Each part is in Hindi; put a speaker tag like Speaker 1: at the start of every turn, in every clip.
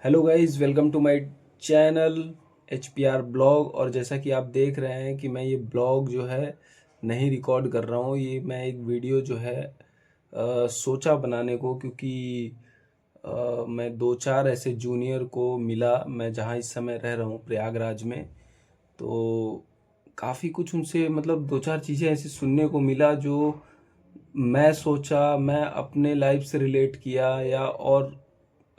Speaker 1: Hello guys, welcome to my channel HPR blog. और जैसा कि आप देख रहे हैं कि मैं ये ब्लॉग जो है नहीं रिकॉर्ड कर रहा हूँ, ये मैं एक वीडियो जो है सोचा बनाने को, क्योंकि मैं दो चार ऐसे जूनियर को मिला, मैं जहाँ इस समय रह रहा हूँ प्रयागराज में। तो काफ़ी कुछ उनसे मतलब दो चार चीज़ें ऐसी सुनने को मिला जो मैं सोचा, मैं अपने लाइफ से रिलेट किया, या और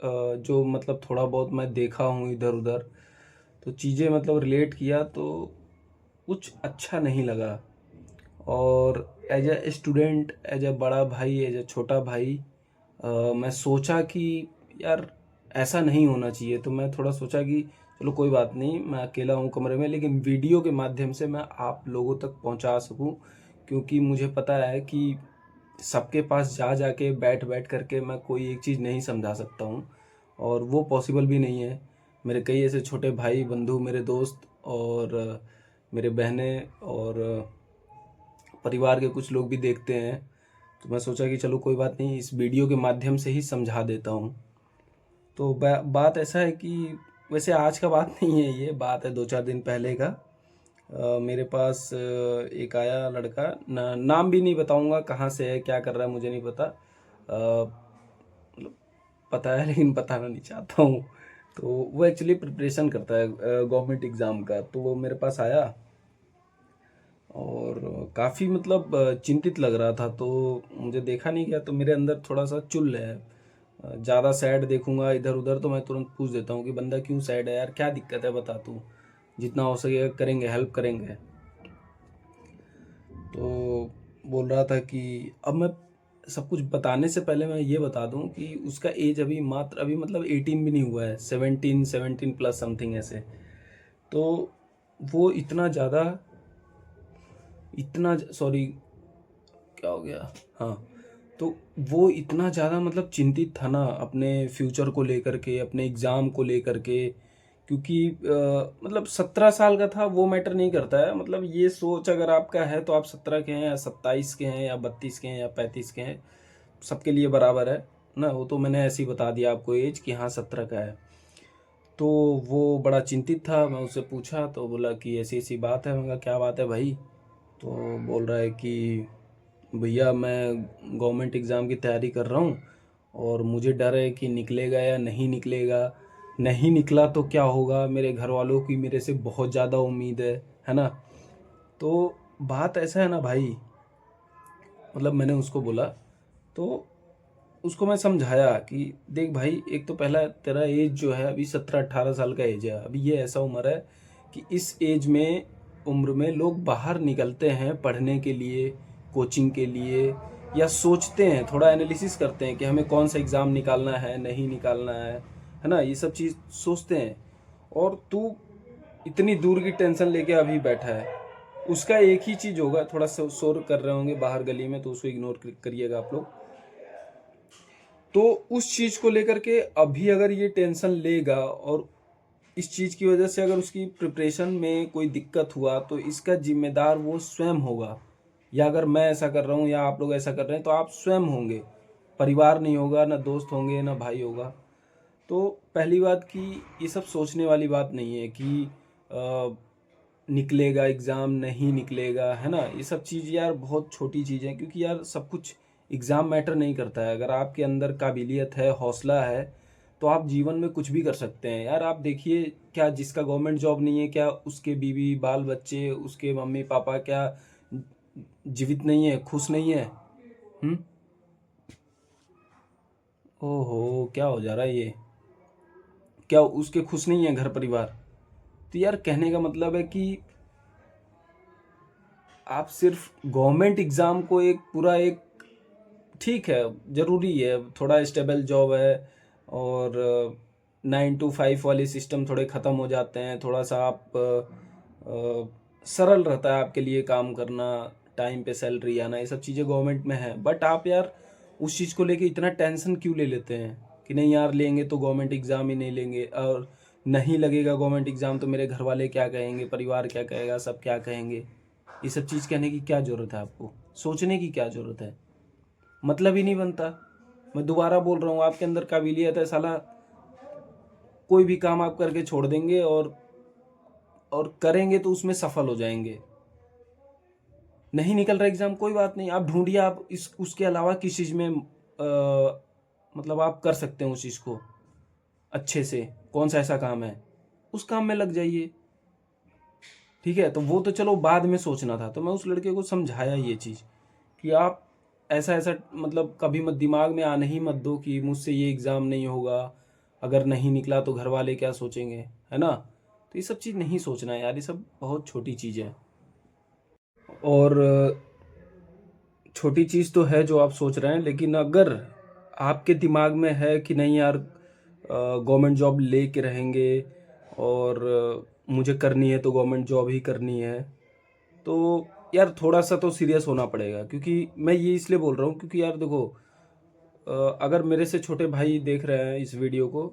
Speaker 1: जो मतलब थोड़ा बहुत मैं देखा हूँ इधर उधर, तो चीज़ें मतलब रिलेट किया तो कुछ अच्छा नहीं लगा। और as a student, as a बड़ा भाई, एज ए छोटा भाई, मैं सोचा कि यार ऐसा नहीं होना चाहिए। तो मैं थोड़ा सोचा कि चलो कोई बात नहीं, मैं अकेला हूँ कमरे में, लेकिन वीडियो के माध्यम से मैं आप लोगों तक पहुँचा सकूँ, क्योंकि मुझे पता है कि सबके पास जा जाके बैठ बैठ करके मैं कोई एक चीज़ नहीं समझा सकता हूँ, और वो पॉसिबल भी नहीं है। मेरे कई ऐसे छोटे भाई बंधु, मेरे दोस्त और मेरे बहनें और परिवार के कुछ लोग भी देखते हैं। तो मैं सोचा कि चलो कोई बात नहीं, इस वीडियो के माध्यम से ही समझा देता हूँ। तो बात ऐसा है कि वैसे आज का बात नहीं है, ये बात है दो चार दिन पहले का। मेरे पास एक आया लड़का, नाम भी नहीं बताऊंगा, कहाँ से है क्या कर रहा है मुझे नहीं पता। मतलब पता है लेकिन बताना नहीं चाहता हूँ। तो वो एक्चुअली प्रिपरेशन करता है गवर्नमेंट एग्ज़ाम का। तो वो मेरे पास आया और काफ़ी मतलब चिंतित लग रहा था। तो मुझे देखा नहीं गया, तो मेरे अंदर थोड़ा सा चुल है। ज़्यादा सैड देखूंगा इधर उधर तो मैं तुरंत पूछ देता हूँ कि बंदा क्यों सैड है यार, क्या दिक्कत है बता तू, जितना हो सके करेंगे, हेल्प करेंगे। तो बोल रहा था कि अब मैं सब कुछ बताने से पहले मैं ये बता दूं कि उसका एज अभी मात्र अभी मतलब 18 भी नहीं हुआ है, 17 प्लस समथिंग ऐसे। तो वो इतना सॉरी, क्या हो गया, हाँ। तो वो इतना ज़्यादा मतलब चिंतित था ना अपने फ्यूचर को लेकर के, अपने एग्ज़ाम को लेकर के, क्योंकि मतलब 17 साल का था, वो मैटर नहीं करता है। मतलब ये सोच अगर आपका है तो आप 17 के हैं या 27 के हैं या 32 के हैं या 35 के हैं, सबके लिए बराबर है ना। वो तो मैंने ऐसे ही बता दिया आपको एज कि हाँ 17 का है। तो वो बड़ा चिंतित था। मैं उससे पूछा तो बोला कि ऐसी ऐसी बात है। मैंने कहा क्या बात है भाई? तो बोल रहा है कि भैया मैं गवर्नमेंट एग्ज़ाम की तैयारी कर रहा हूँ और मुझे डर है कि निकलेगा या नहीं निकलेगा। नहीं निकला तो क्या होगा, मेरे घर वालों की मेरे से बहुत ज़्यादा उम्मीद है ना। तो बात ऐसा है ना भाई, मतलब मैंने उसको बोला, तो उसको मैं समझाया कि देख भाई, एक तो पहला तेरा एज जो है अभी 17-18 साल का एज है। अभी ये ऐसा उम्र है कि इस एज में, उम्र में लोग बाहर निकलते हैं पढ़ने के लिए, कोचिंग के लिए, या सोचते हैं, थोड़ा एनालिसिस करते हैं कि हमें कौन सा एग्ज़ाम निकालना है नहीं निकालना है ना, ये सब चीज़ सोचते हैं। और तू इतनी दूर की टेंशन लेके अभी बैठा है। उसका एक ही चीज़ होगा, थोड़ा शोर कर रहे होंगे बाहर गली में, तो उसको इग्नोर करिएगा आप लोग। तो उस चीज को लेकर के अभी अगर ये टेंशन लेगा, और इस चीज की वजह से अगर उसकी प्रिपरेशन में कोई दिक्कत हुआ, तो इसका जिम्मेदार वो स्वयं होगा। या अगर मैं ऐसा कर रहा हूँ या आप लोग ऐसा कर रहे हैं तो आप स्वयं होंगे, परिवार नहीं होगा, ना दोस्त होंगे, ना भाई होगा। तो पहली बात कि ये सब सोचने वाली बात नहीं है कि निकलेगा एग्ज़ाम नहीं निकलेगा, है ना। ये सब चीज़ यार बहुत छोटी चीज़ है, क्योंकि यार सब कुछ एग्ज़ाम मैटर नहीं करता है। अगर आपके अंदर काबिलियत है, हौसला है, तो आप जीवन में कुछ भी कर सकते हैं यार। आप देखिए, क्या जिसका गवर्नमेंट जॉब नहीं है, क्या उसके बीवी बाल बच्चे, उसके मम्मी पापा क्या जीवित नहीं है, खुश नहीं है? हम्म। ओहो, क्या हो जा रहा है ये? क्या उसके खुश नहीं है घर परिवार? तो यार कहने का मतलब है कि आप सिर्फ गवर्नमेंट एग्ज़ाम को एक पूरा एक, ठीक है, ज़रूरी है, थोड़ा स्टेबल जॉब है, और 9 to 5 वाले सिस्टम थोड़े ख़त्म हो जाते हैं, थोड़ा सा आप सरल रहता है आपके लिए काम करना, टाइम पे सैलरी आना, ये सब चीज़ें गवर्नमेंट में है। बट आप यार उस चीज़ को लेके इतना टेंशन क्यों ले लेते हैं कि नहीं यार लेंगे तो गवर्नमेंट एग्ज़ाम ही नहीं लेंगे, और नहीं लगेगा गवर्नमेंट एग्ज़ाम तो मेरे घर वाले क्या कहेंगे, परिवार क्या कहेगा, सब क्या कहेंगे। ये सब चीज़ कहने की क्या ज़रूरत है आपको, सोचने की क्या ज़रूरत है? मतलब ही नहीं बनता। मैं दोबारा बोल रहा हूँ, आपके अंदर काबिलियत है साला, कोई भी काम आप करके छोड़ देंगे और करेंगे तो उसमें सफल हो जाएंगे। नहीं निकल रहा एग्जाम, कोई बात नहीं, आप ढूंढिए, आप इस उसके अलावा किस चीज़ में मतलब आप कर सकते हैं उस चीज़ को अच्छे से, कौन सा ऐसा काम है, उस काम में लग जाइए। ठीक है, तो वो तो चलो बाद में सोचना था, तो मैं उस लड़के को समझाया ये चीज़ कि आप ऐसा ऐसा मतलब कभी मत दिमाग में आने ही मत दो कि मुझसे ये एग्ज़ाम नहीं होगा, अगर नहीं निकला तो घर वाले क्या सोचेंगे, है ना। तो ये सब चीज़ नहीं सोचना है यार, ये सब बहुत छोटी चीज़ है। और छोटी चीज़ तो है जो आप सोच रहे हैं, लेकिन अगर आपके दिमाग में है कि नहीं यार गवर्नमेंट जॉब ले के रहेंगे और मुझे करनी है तो गवर्नमेंट जॉब ही करनी है, तो यार थोड़ा सा तो सीरियस होना पड़ेगा। क्योंकि मैं ये इसलिए बोल रहा हूँ क्योंकि यार देखो, अगर मेरे से छोटे भाई देख रहे हैं इस वीडियो को,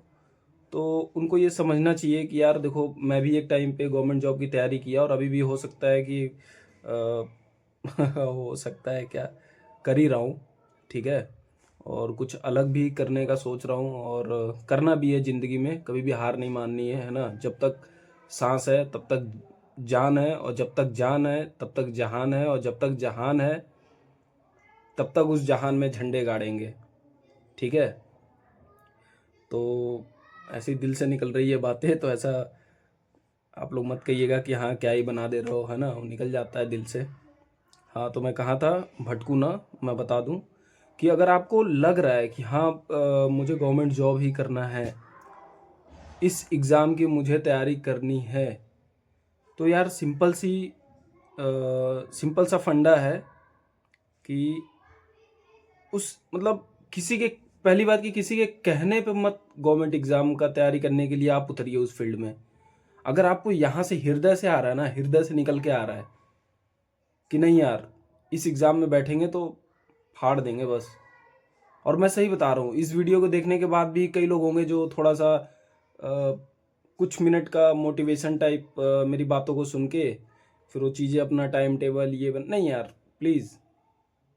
Speaker 1: तो उनको ये समझना चाहिए कि यार देखो, मैं भी एक टाइम पे गवर्नमेंट जॉब की तैयारी किया और अभी भी हो सकता है कि हो सकता है क्या, कर ही रहा हूँ। ठीक है, और कुछ अलग भी करने का सोच रहा हूँ और करना भी है ज़िंदगी में, कभी भी हार नहीं माननी है ना। जब तक सांस है तब तक जान है, और जब तक जान है तब तक जहान है, और जब तक जहान है तब तक उस जहान में झंडे गाड़ेंगे। ठीक है, तो ऐसी दिल से निकल रही है बातें, तो ऐसा आप लोग मत कहिएगा कि हाँ क्या ही बना दे रहे हो, है ना, वो निकल जाता है दिल से। हाँ, तो मैं कहाँ था, भटकू ना, मैं बता दूं कि अगर आपको लग रहा है कि हाँ मुझे गवर्नमेंट जॉब ही करना है, इस एग्ज़ाम की मुझे तैयारी करनी है, तो यार सिंपल सा फंडा है कि उस मतलब किसी के, पहली बात कि किसी के कहने पे मत गवर्नमेंट एग्ज़ाम का तैयारी करने के लिए आप उतरिए उस फील्ड में। अगर आपको यहाँ से हृदय से आ रहा है ना, हृदय से निकल के आ रहा है कि नहीं यार इस एग्ज़ाम में बैठेंगे तो फाड़ देंगे बस। और मैं सही बता रहा हूँ, इस वीडियो को देखने के बाद भी कई लोग होंगे जो थोड़ा सा कुछ मिनट का मोटिवेशन टाइप मेरी बातों को सुन के फिर वो चीज़ें अपना टाइम टेबल नहीं यार, प्लीज़,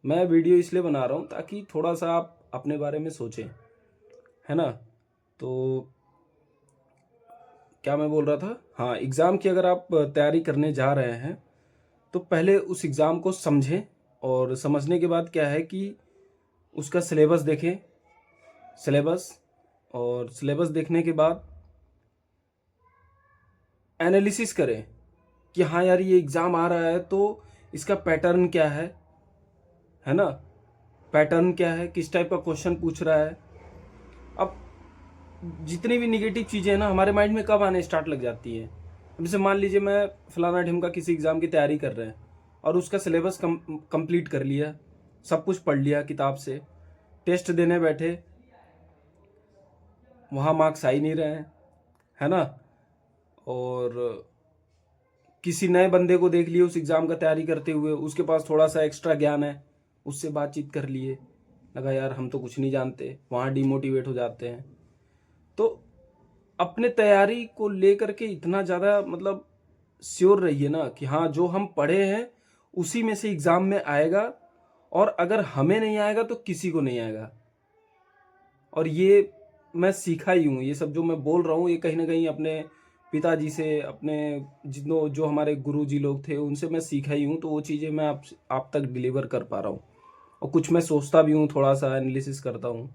Speaker 1: मैं वीडियो इसलिए बना रहा हूँ ताकि थोड़ा सा आप अपने बारे में सोचें, है ना। तो क्या मैं बोल रहा था, हाँ, एग्ज़ाम की अगर आप तैयारी करने जा रहे हैं तो पहले उस एग्ज़ाम को समझें, और समझने के बाद क्या है कि उसका सिलेबस देखें, सिलेबस, और सिलेबस देखने के बाद एनालिसिस करें कि हाँ यार ये एग्ज़ाम आ रहा है तो इसका पैटर्न क्या है ना, पैटर्न क्या है, किस टाइप का क्वेश्चन पूछ रहा है। अब जितनी भी निगेटिव चीज़ें हैं ना हमारे माइंड में कब आने स्टार्ट लग जाती हैं। अब जैसे मान लीजिए मैं फलाना ढिमका किसी एग्ज़ाम की तैयारी कर रहे हैं और उसका सिलेबस कंप्लीट कर लिया, सब कुछ पढ़ लिया किताब से, टेस्ट देने बैठे, वहाँ मार्क्स आ ही नहीं रहे हैं, है ना। और किसी नए बंदे को देख लिए उस एग्ज़ाम का तैयारी करते हुए, उसके पास थोड़ा सा एक्स्ट्रा ज्ञान है, उससे बातचीत कर लिए, लगा यार हम तो कुछ नहीं जानते, वहाँ डिमोटिवेट हो जाते हैं। तो अपने तैयारी को लेकर के इतना ज़्यादा मतलब श्योर रहिए ना कि हाँ जो हम पढ़े हैं उसी में से एग्ज़ाम में आएगा, और अगर हमें नहीं आएगा तो किसी को नहीं आएगा। और ये मैं सीखा ही हूँ, ये सब जो मैं बोल रहा हूँ ये कहीं ना कहीं अपने पिताजी से, अपने जितनों जो हमारे गुरुजी लोग थे उनसे मैं सीखा ही हूँ। तो वो चीज़ें मैं आप तक डिलीवर कर पा रहा हूँ, और कुछ मैं सोचता भी हूँ, थोड़ा सा एनालिसिस करता हूँ।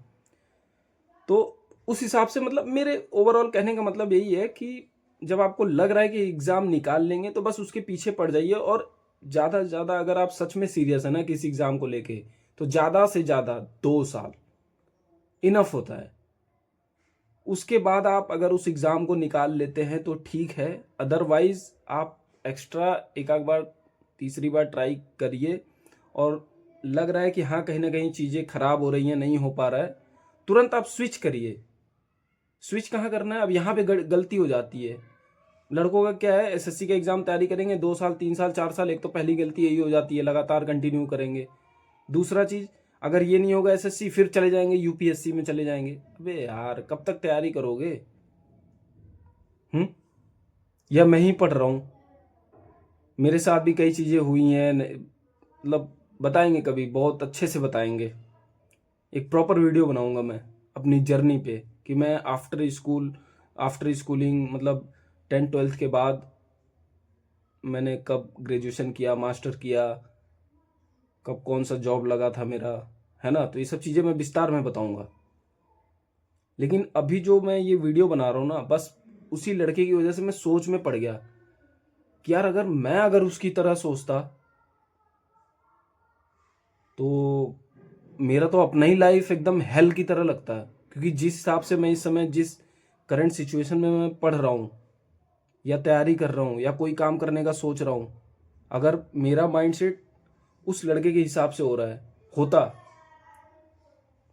Speaker 1: तो उस हिसाब से मतलब मेरे ओवरऑल कहने का मतलब यही है कि जब आपको लग रहा है कि एग्ज़ाम निकाल लेंगे तो बस उसके पीछे पड़ जाइए, और ज़्यादा से ज़्यादा अगर आप सच में सीरियस है ना किसी एग्ज़ाम को लेके, तो ज़्यादा से ज़्यादा 2 साल इनफ होता है। उसके बाद आप अगर उस एग्ज़ाम को निकाल लेते हैं तो ठीक है, अदरवाइज़ आप एक्स्ट्रा एक आध बार, तीसरी बार ट्राई करिए, और लग रहा है कि हाँ कहीं ना कहीं चीज़ें ख़राब हो रही हैं, नहीं हो पा रहा है, तुरंत आप स्विच करिए। स्विच कहाँ करना है, अब यहाँ पे गलती हो जाती है लड़कों का। क्या है, एसएससी का एग्ज़ाम तैयारी करेंगे 2 साल 3 साल 4 साल, एक तो पहली गलती यही हो जाती है, लगातार कंटिन्यू करेंगे। दूसरा चीज़, अगर ये नहीं होगा एसएससी, फिर चले जाएंगे यूपीएससी में चले जाएंगे। अबे यार कब तक तैयारी करोगे? या मैं ही पढ़ रहा हूँ? मेरे साथ भी कई चीज़ें हुई हैं, मतलब बताएंगे कभी, बहुत अच्छे से बताएंगे। एक प्रॉपर वीडियो बनाऊंगा मैं अपनी जर्नी पे कि मैं आफ्टर स्कूल, आफ्टर स्कूलिंग मतलब 10th-12th के बाद मैंने कब ग्रेजुएशन किया, मास्टर किया, कब कौन सा जॉब लगा था मेरा, है ना? तो ये सब चीज़ें मैं विस्तार में बताऊंगा। लेकिन अभी जो मैं ये वीडियो बना रहा हूँ ना, बस उसी लड़के की वजह से मैं सोच में पड़ गया कि यार अगर उसकी तरह सोचता तो मेरा तो अपना ही लाइफ एकदम हेल की तरह लगता है। क्योंकि जिस हिसाब से मैं इस समय जिस करंट सिचुएशन में मैं पढ़ रहा हूँ या तैयारी कर रहा हूँ या कोई काम करने का सोच रहा हूँ, अगर मेरा माइंडसेट उस लड़के के हिसाब से हो रहा है होता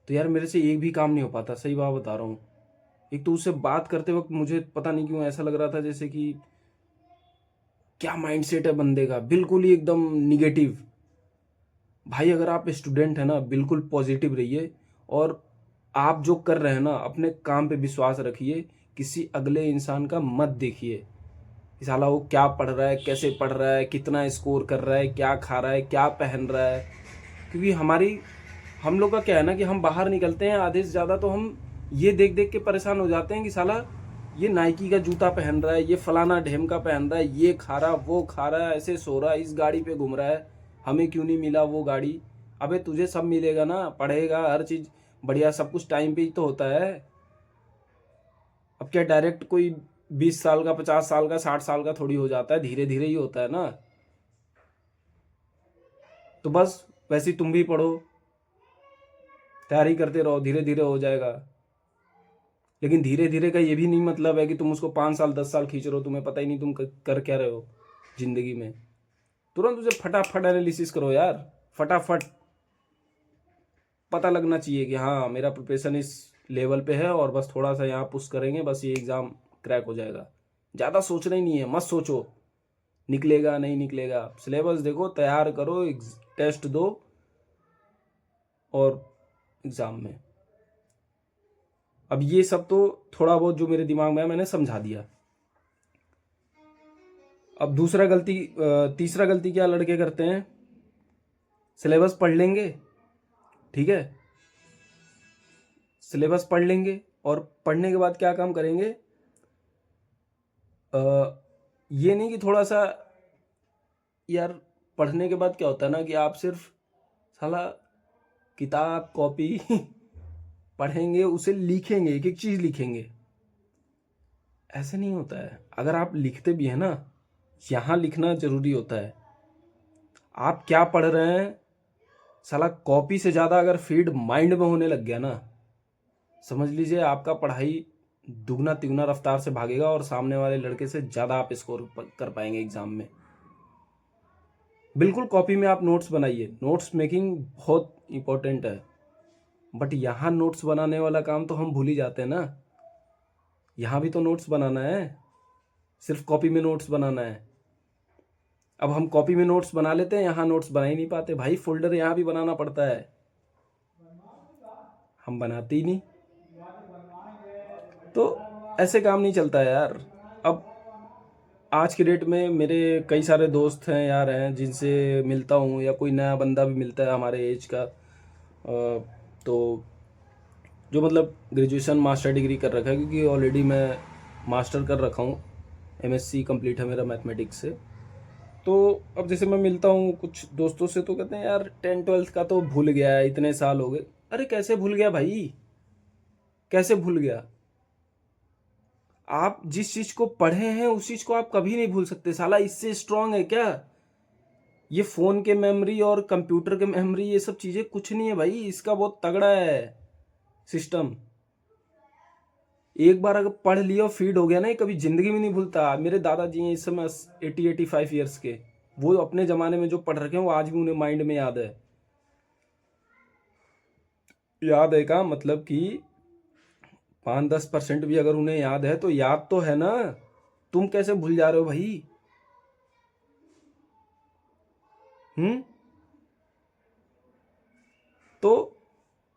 Speaker 1: तो यार मेरे से एक भी काम नहीं हो पाता। सही बात बता रहा हूँ। एक तो उससे बात करते वक्त मुझे पता नहीं क्यों ऐसा लग रहा था जैसे कि क्या माइंडसेट है बंदे का, बिल्कुल ही एकदम निगेटिव। भाई अगर आप स्टूडेंट है ना, बिल्कुल पॉजिटिव रहिए और आप जो कर रहे हैं ना अपने काम पे विश्वास रखिए। किसी अगले इंसान का मत देखिए कि साला वो क्या पढ़ रहा है, कैसे पढ़ रहा है, कितना स्कोर कर रहा है, क्या खा रहा है, क्या पहन रहा है। क्योंकि हम लोग का क्या है ना कि हम बाहर निकलते हैं आधे से ज़्यादा तो हम ये देख देख के परेशान हो जाते हैं कि साला ये नाइकी का जूता पहन रहा है, ये फलाना ढेम का पहन रहा है, ये खा रहा वो खा रहा है, ऐसे सो रहा है, इस गाड़ी पे घूम रहा है, हमें क्यों नहीं मिला वो गाड़ी। अबे तुझे सब मिलेगा ना, पढ़ेगा हर चीज़ बढ़िया, सब कुछ टाइम पे ही तो होता है। अब क्या डायरेक्ट कोई 20 साल का, 50 साल का, 60 साल का थोड़ी हो जाता है, धीरे धीरे ही होता है ना। तो बस वैसे ही तुम भी पढ़ो, तैयारी करते रहो, धीरे धीरे हो जाएगा। लेकिन धीरे धीरे का ये भी नहीं मतलब है कि तुम उसको 5 साल 10 साल खींच रहे हो, तुम्हें पता ही नहीं तुम कर क्या रहे हो जिंदगी में। तुरंत उसे फटाफट एनालिसिस करो यार, फटाफट पता लगना चाहिए कि हाँ मेरा प्रिपरेशन इस लेवल पे है और बस थोड़ा सा यहाँ पुश करेंगे, बस ये एग्ज़ाम क्रैक हो जाएगा। ज़्यादा सोचना ही नहीं है, मत सोचो निकलेगा नहीं निकलेगा। सिलेबस देखो, तैयार करो, टेस्ट दो और एग्ज़ाम में। अब ये सब तो थोड़ा बहुत जो मेरे दिमाग में है मैंने समझा दिया। अब तीसरा गलती क्या लड़के करते हैं, सिलेबस पढ़ लेंगे, ठीक है, सिलेबस पढ़ लेंगे और पढ़ने के बाद क्या काम करेंगे, ये नहीं कि थोड़ा सा, यार पढ़ने के बाद क्या होता है ना कि आप सिर्फ साला किताब कॉपी पढ़ेंगे, उसे लिखेंगे, एक एक चीज़ लिखेंगे। ऐसे नहीं होता है। अगर आप लिखते भी हैं ना, यहाँ लिखना जरूरी होता है। आप क्या पढ़ रहे हैं, साला कॉपी से ज़्यादा अगर फीड माइंड में होने लग गया ना, समझ लीजिए आपका पढ़ाई दुगना तिगुना रफ्तार से भागेगा और सामने वाले लड़के से ज़्यादा आप स्कोर कर पाएंगे एग्जाम में। बिल्कुल कॉपी में आप नोट्स बनाइए, नोट्स मेकिंग बहुत इंपॉर्टेंट है। बट यहाँ नोट्स बनाने वाला काम तो हम भूल ही जाते हैं ना। यहाँ भी तो नोट्स बनाना है, सिर्फ कॉपी में नोट्स बनाना है। अब हम कॉपी में नोट्स बना लेते हैं, यहाँ नोट्स बना ही नहीं पाते। भाई फोल्डर यहाँ भी बनाना पड़ता है, हम बनाते ही नहीं। तो ऐसे काम नहीं चलता है यार। अब आज के डेट में मेरे कई सारे दोस्त हैं यार हैं जिनसे मिलता हूँ, या कोई नया बंदा भी मिलता है हमारे एज का, तो जो मतलब ग्रेजुएशन मास्टर डिग्री कर रखा है, क्योंकि ऑलरेडी मैं मास्टर कर रखा हूँ, एमएससी कंप्लीट है मेरा मैथमेटिक्स से। तो अब जैसे मैं मिलता हूँ कुछ दोस्तों से तो कहते हैं यार 10th-12th का तो भूल गया है, इतने साल हो गए। अरे कैसे भूल गया भाई, कैसे भूल गया? आप जिस चीज को पढ़े हैं उस चीज को आप कभी नहीं भूल सकते। साला इससे स्ट्रांग है क्या ये फोन के मेमोरी और कंप्यूटर के मेमोरी, ये सब चीजें कुछ नहीं है भाई, इसका बहुत तगड़ा है सिस्टम। एक बार अगर पढ़ लिया फीड हो गया ना, ये कभी जिंदगी में नहीं भूलता। मेरे दादाजी हैं इस समय 80-85 ईयर्स के, वो अपने जमाने में जो पढ़ रखे हैं वो आज भी उन्हें माइंड में याद है। याद है का मतलब कि 5-10% भी अगर उन्हें याद है तो याद तो है ना। तुम कैसे भूल जा रहे हो भाई? हम्म। तो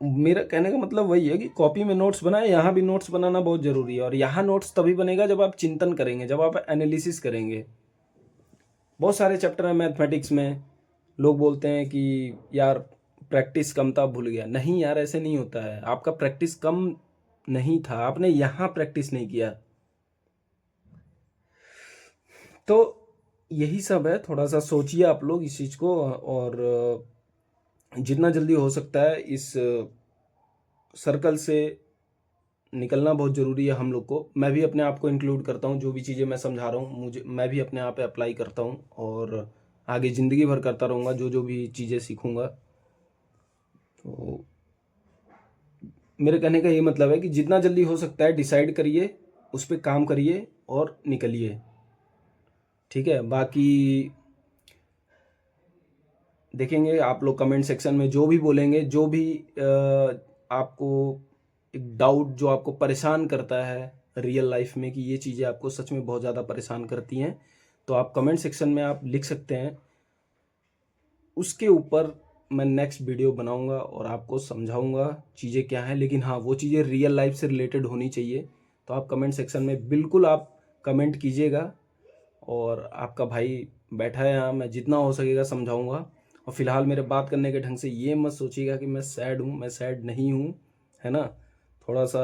Speaker 1: मेरा कहने का मतलब वही है कि कॉपी में नोट्स बनाए, यहाँ भी नोट्स बनाना बहुत जरूरी है। और यहाँ नोट्स तभी बनेगा जब आप चिंतन करेंगे, जब आप एनालिसिस करेंगे। बहुत सारे चैप्टर हैं मैथमेटिक्स में, लोग बोलते हैं कि यार प्रैक्टिस कम था भूल गया। नहीं यार, ऐसे नहीं होता है। आपका प्रैक्टिस कम नहीं था, आपने यहाँ प्रैक्टिस नहीं किया। तो यही सब है, थोड़ा सा सोचिए आप लोग इस चीज़ को, और जितना जल्दी हो सकता है इस सर्कल से निकलना बहुत ज़रूरी है हम लोग को। मैं भी अपने आप को इंक्लूड करता हूँ, जो भी चीज़ें मैं समझा रहा हूँ मैं भी अपने आप पे अप्लाई करता हूँ, और आगे ज़िंदगी भर करता रहूँगा जो जो भी चीज़ें सीखूँगा। तो मेरे कहने का ये मतलब है कि जितना जल्दी हो सकता है डिसाइड करिए, उस पर काम करिए और निकलिए, ठीक है। बाकी देखेंगे आप लोग कमेंट सेक्शन में जो भी बोलेंगे, जो भी आपको एक डाउट जो आपको परेशान करता है रियल लाइफ में, कि ये चीज़ें आपको सच में बहुत ज़्यादा परेशान करती हैं, तो आप कमेंट सेक्शन में आप लिख सकते हैं। उसके ऊपर मैं नेक्स्ट वीडियो बनाऊंगा और आपको समझाऊंगा चीज़ें क्या हैं, लेकिन हाँ वो चीज़ें रियल लाइफ से रिलेटेड होनी चाहिए। तो आप कमेंट सेक्शन में बिल्कुल आप कमेंट कीजिएगा, और आपका भाई बैठा है यहाँ, मैं जितना हो सकेगा समझाऊंगा। और फिलहाल मेरे बात करने के ढंग से ये मत सोचिएगा कि मैं सैड हूँ, मैं सैड नहीं हूँ, है ना। थोड़ा सा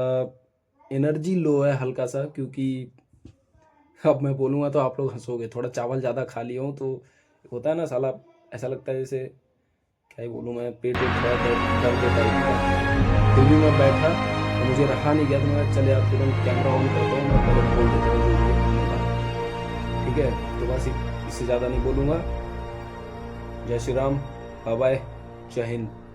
Speaker 1: एनर्जी लो है हल्का सा, क्योंकि अब मैं बोलूँगा तो आप लोग हंसोगे, थोड़ा चावल ज़्यादा खा लिया हूँ, तो होता है ना साला, ऐसा लगता है जैसे क्या ही बोलूँ मैं, पेट वेट थोड़ा दर्द टाइप का। फिर भी मैं बैठा और मुझे रहा नहीं गया, तो मैं चले आप तुरंत कैमरा ऑन करता हूँ, मैं पहले बोल देता हूँ जो भी है, ठीक है। तो बस इससे ज़्यादा नहीं बोलूँगा। जय श्री राम, बाय बाय, जय हिंद।